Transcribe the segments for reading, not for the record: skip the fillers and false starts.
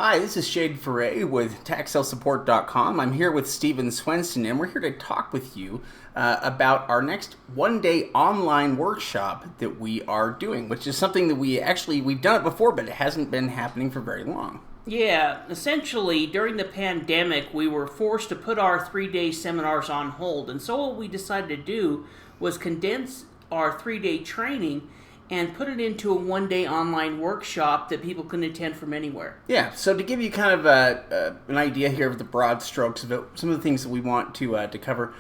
Hi, this is Ferre with TaxSaleSupport.com. I'm here with Swenson, and we're here to talk with you about our next one-day online workshop that we are doing, which is something that we've done it before, but it hasn't been happening for very long. Yeah, essentially, during the pandemic, we were forced to put our 3-day seminars on hold. And so what we decided to do was condense our 3-day training and put it into a one-day online workshop that people can attend from anywhere. Yeah, so to give you kind of an idea here of the broad strokes of it, some of the things that we want to cover,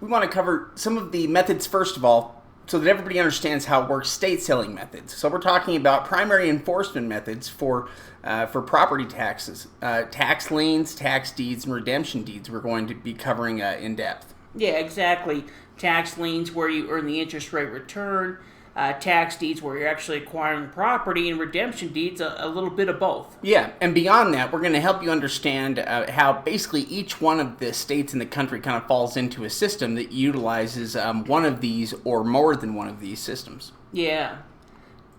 we want to cover some of the methods, first of all, so that everybody understands how it works, state selling methods. So we're talking about primary enforcement methods for property taxes, tax liens, tax deeds, and redemption deeds we're going to be covering in depth. Yeah, exactly. Tax liens where you earn the interest rate return, tax deeds where you're actually acquiring the property, and redemption deeds, a little bit of both. Yeah, and beyond that, we're going to help you understand how basically each one of the states in the country kind of falls into a system that utilizes one of these or more than one of these systems. Yeah.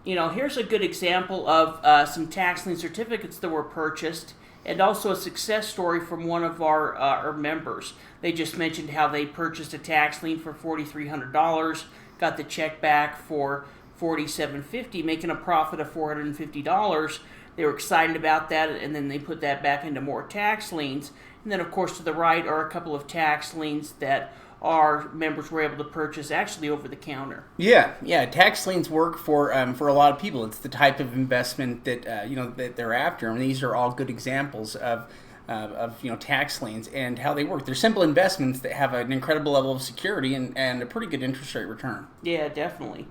You know, here's a good example of some tax lien certificates that were purchased, and also a success story from one of our members. They just mentioned how they purchased a tax lien for $4,300, got the check back for $4,750, making a profit of $450. They were excited about that, and then they put that back into more tax liens. And then, of course, to the right are a couple of tax liens that our members were able to purchase actually over the counter. Yeah. Tax liens work for a lot of people. It's the type of investment that that they're after. I mean, these are all good examples of tax liens and how they work. They're simple investments that have an incredible level of security and a pretty good interest rate return. Yeah, definitely.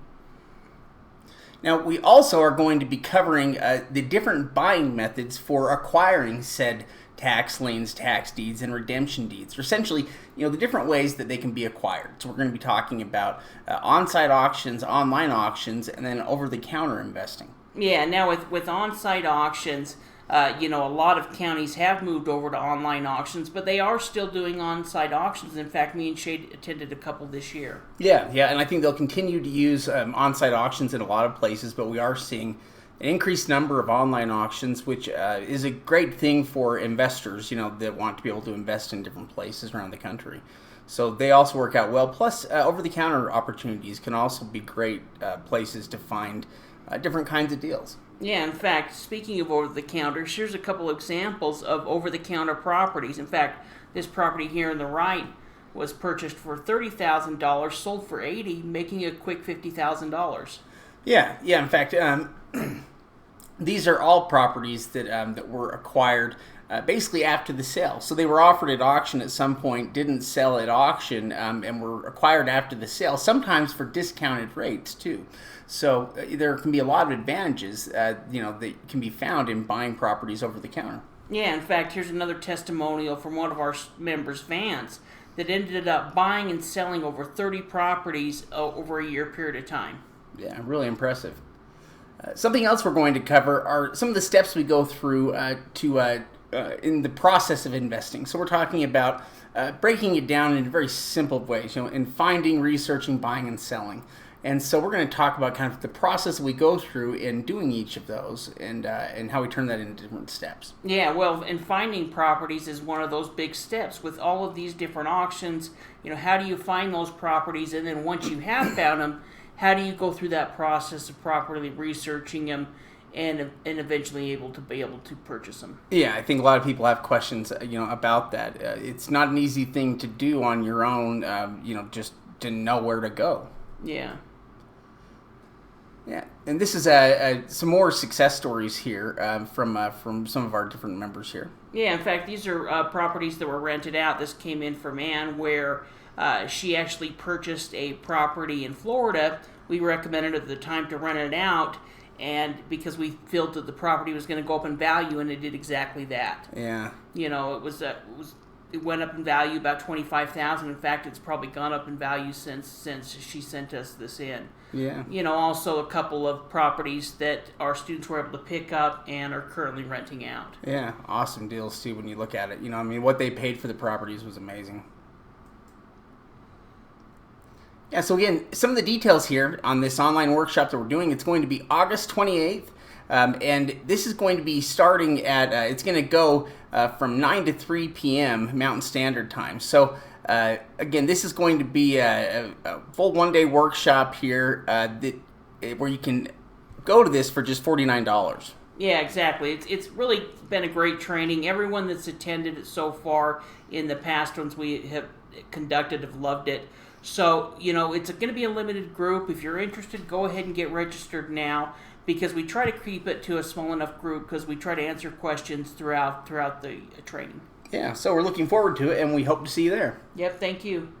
Now, we also are going to be covering the different buying methods for acquiring said tax liens, tax deeds, and redemption deeds. Or essentially, the different ways that they can be acquired. So we're going to be talking about on-site auctions, online auctions, and then over-the-counter investing. Yeah, now with on-site auctions, a lot of counties have moved over to online auctions, but they are still doing on-site auctions. In fact, me and Shade attended a couple this year. Yeah, and I think they'll continue to use on-site auctions in a lot of places, but we are seeing an increased number of online auctions, which is a great thing for investors, that want to be able to invest in different places around the country. So they also work out well. Plus, over-the-counter opportunities can also be great places to find different kinds of deals. Yeah, in fact, speaking of over-the-counter, here's a couple examples of over-the-counter properties. In fact, this property here on the right was purchased for $30,000, sold for $80,000, making a quick $50,000. Yeah. In fact, these are all properties that were acquired basically after the sale. So they were offered at auction at some point, didn't sell at auction, and were acquired after the sale, sometimes for discounted rates too. So there can be a lot of advantages that can be found in buying properties over the counter. Yeah, in fact, here's another testimonial from one of our members, Vance, that ended up buying and selling over 30 properties over a year period of time. Yeah, really impressive. Something else we're going to cover are some of the steps we go through in the process of investing. So we're talking about breaking it down in very simple ways, in finding, researching, buying, and selling. And so we're going to talk about kind of the process we go through in doing each of those and how we turn that into different steps. Yeah, well, and finding properties is one of those big steps. With all of these different auctions, how do you find those properties? And then once you have found them, how do you go through that process of properly researching them and eventually able to purchase them? Yeah, I think a lot of people have questions, about that. It's not an easy thing to do on your own, just to know where to go. Yeah. Yeah, and this is some more success stories here from some of our different members here. Yeah, in fact, these are properties that were rented out. This came in from Ann, where she actually purchased a property in Florida. We recommended at the time to rent it out, and because we felt that the property was going to go up in value, and it did exactly that. Yeah. It went up in value about $25,000. In fact, it's probably gone up in value since she sent us this in. Yeah. Also a couple of properties that our students were able to pick up and are currently renting out. Yeah, awesome deals too when you look at it. What they paid for the properties was amazing. Yeah, so again, some of the details here on this online workshop that we're doing, it's going to be August 28th And this is going to be starting at, it's going to go from 9 to 3 p.m. Mountain Standard Time. So, again, this is going to be a full one-day workshop here where you can go to this for just $49. Yeah, exactly. It's really been a great training. Everyone that's attended it so far in the past ones we have conducted have loved it. So, it's going to be a limited group. If you're interested, go ahead and get registered now, because we try to keep it to a small enough group because we try to answer questions throughout the training. Yeah, so we're looking forward to it, and we hope to see you there. Yep, thank you.